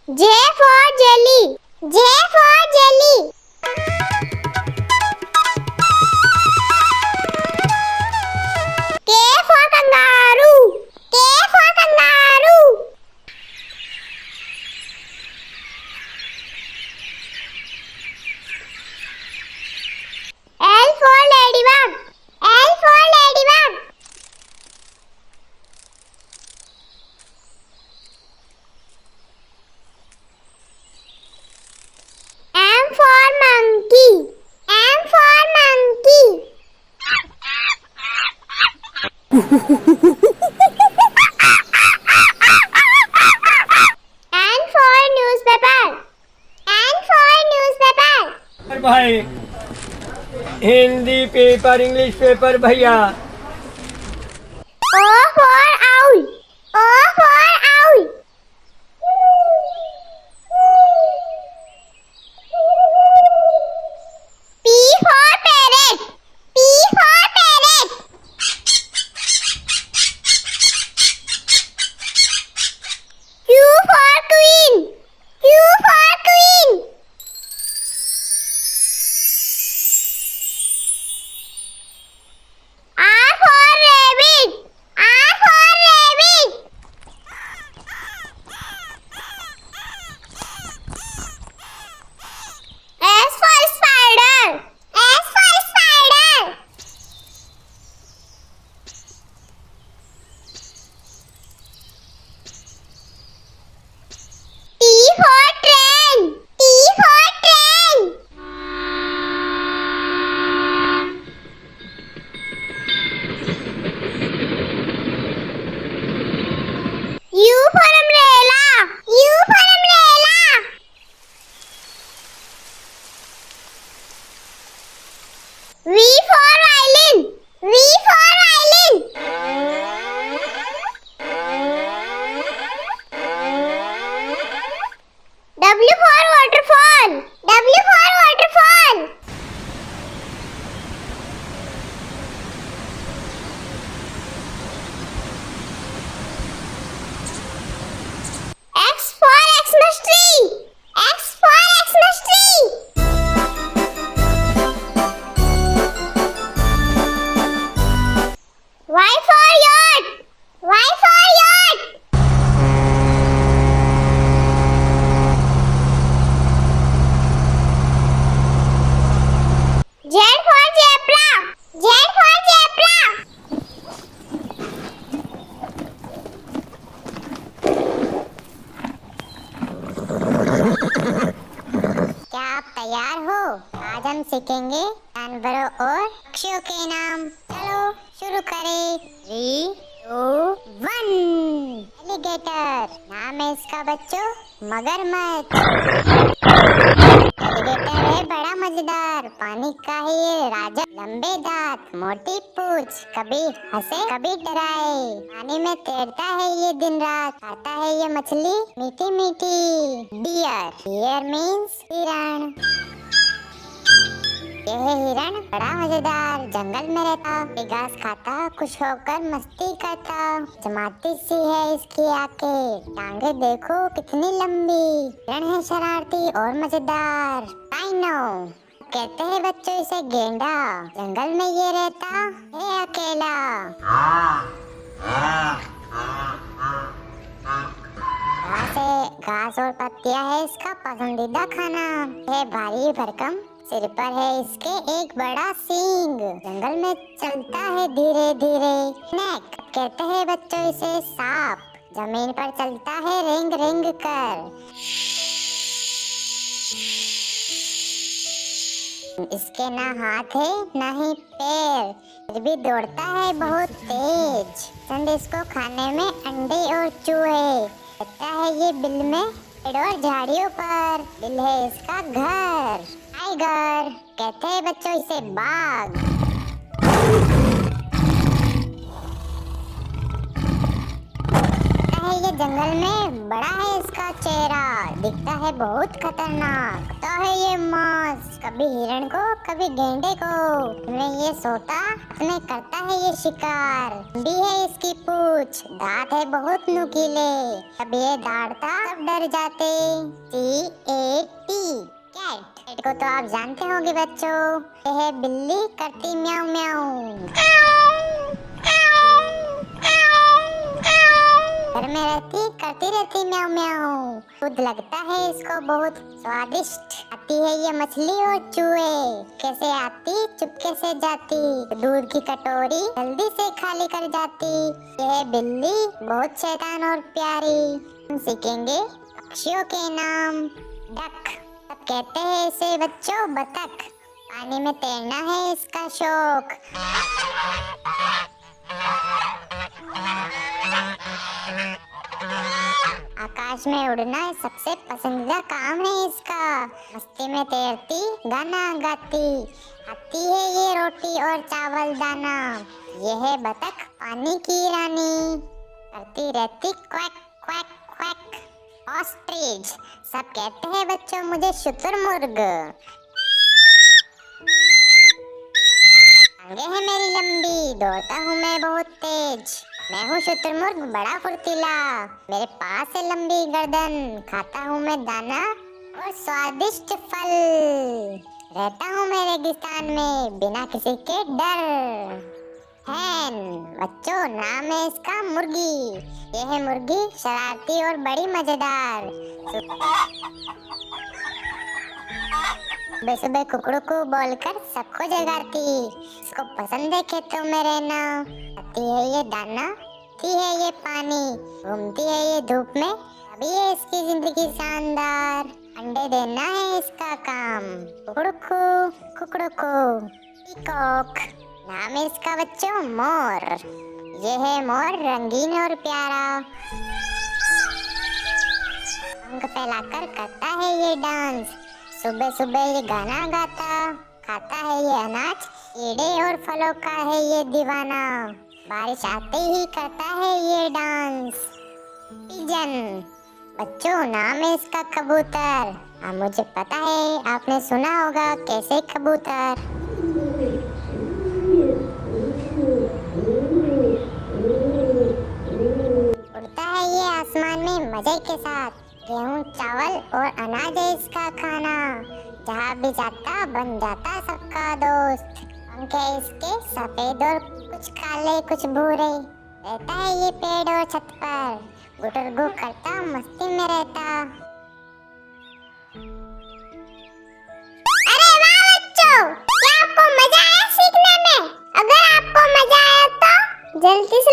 J for jelly. J for jelly. K for kangaroo. K for kangaroo. L for ladybug. L for ladybug. M for monkey. M for monkey. N for newspaper. N for newspaper. भाई Hindi paper English paper भैया। O for owl. O for owl. P for parrot. P for parrot. Q for queen. Q for queen. R for rabbit. R for rabbit. S for spider. S for spider. T for train. T for train. U for umbrella. U for umbrella. V for violin. V for violin. W for waterfall. W for waterfall. X for Xmas tree. X for Xmas tree. Y for yacht. Y for yacht. Z for zebra. Z for zebra. क्या आप तैयार हो? आज हम सीखेंगे जानवरों और पक्षियों के नाम। चलो शुरू करें। 3, 2, 1। एलिगेटर नाम है इसका बच्चों, मगरमच्छ। एलिगेटर है बड़ा मजेदार, पानी का है ये राजा। लंबे दांत, मोटी पूंछ, कभी हंसे कभी डराए। पानी में तैरता है ये दिन रात, खाता है ये मछली मीठी मीठी। डियर, डियर मीन्स हिरण। ये है हिरण, बड़ा मजेदार, जंगल में रहता, ये घास खाता, खुश होकर मस्ती करता। चमाती सी है इसकी आंखें, टांगे देखो कितनी लंबी। हिरण है शरारती और मजेदार। राइनो कहते हैं बच्चों इसे गेंडा, जंगल में ये रहता है अकेला। घास और पत्तियां है इसका पसंदीदा खाना। है भारी भरकम, सिर पर है इसके एक बड़ा सींग, जंगल में चलता है धीरे धीरे। स्नेक कहते हैं बच्चों इसे सांप, जमीन पर चलता है रेंग रेंग कर। इसके ना हाथ है ना ही पैर, फिर भी दौड़ता है बहुत तेज। पसंद इसको खाने में अंडे और चूहे, रहता है ये बिल में पेड़ और झाड़ियों पर। बिल है इसका घर। टाइगर कहते हैं बच्चों इसे बाघ। है ये जंगल में, बड़ा है इसका चेहरा, दिखता है बहुत खतरनाक। तो है ये मांस, कभी हिरण को कभी गेंडे को। में ये सोता, इसमें करता है ये शिकार। लंबी है इसकी पूंछ, दांत है बहुत नुकीले। जब ये दौड़ता सब डर जाते। CAT cat. कैट को तो आप जानते होंगे बच्चों, ये है बिल्ली, करती म्याऊं म्याऊं। घर में रहती, करती रहती म्याऊं म्याऊं। दूध लगता है इसको बहुत स्वादिष्ट। आती है ये मछली और चूहे, कैसे आती चुपके से जाती। दूध की कटोरी जल्दी से खाली कर जाती। ये बिल्ली बहुत शैतान और प्यारी। हम सीखेंगे पक्षियों के नाम। डक, सब कहते हैं इसे बच्चों बतख। पानी में तैरना है इसका शौक। आकाश में उड़ना सबसे पसंदीदा काम है इसका। मस्ती में तैरती, गाना गाती। आती है ये रोटी और चावल दाना। ये है बतख, पानी की रानी, करती रहती क्वैक क्वैक क्वैक। ऑस्ट्रिच, सब कहते हैं बच्चों मुझे शुतुरमुर्ग। टांगे हैं मेरी लंबी, दौड़ता हूँ मैं बहुत तेज। मैं हूँ शुतुरमुर्ग, बड़ा फुर्तीला। मेरे पास है लंबी गर्दन, खाता हूँ मैं दाना और स्वादिष्ट फल। रहता हूँ मैं रेगिस्तान में बिना किसी के डर। हैन, बच्चों नाम है इसका मुर्गी। ये है मुर्गी, शरारती और बड़ी मजेदार। सुबह सुबह कुकड़ू बोलकर सबको जगाती। इसको पसंद है खेतों में रहना। खाती है ये दाना, पीती है ये पानी, घूमती है ये धूप में, अभी है इसकी जिंदगी शानदार। अंडे देना है इसका काम। कुकड़ू पीकॉक, नाम है इसका बच्चों मोर। ये है मोर, रंगीन और प्यारा। पंख फैलाकर करता है ये डांस। सुबह सुबह ये गाना गाता। खाता है ये अनाज, कीड़े और फलों का है ये दीवाना। बारिश आते ही करता है ये डांस। पिजन, बच्चों नाम है इसका कबूतर। हाँ मुझे पता है आपने सुना होगा कैसे कबूतर। उड़ता है ये आसमान में मजे के साथ। गेहूं चावल और अनाज है इसका खाना। जहाँ भी जाता बन जाता सबका दोस्त। पंख है इसके सफेद और कुछ काले कुछ भूरे। रहता है ये पेड़ और छत पर, गुटरगु करता मस्ती में रहता। अरे वाह बच्चों, क्या आपको मजा आया सीखने में? अगर आपको मजा आया तो जल्दी से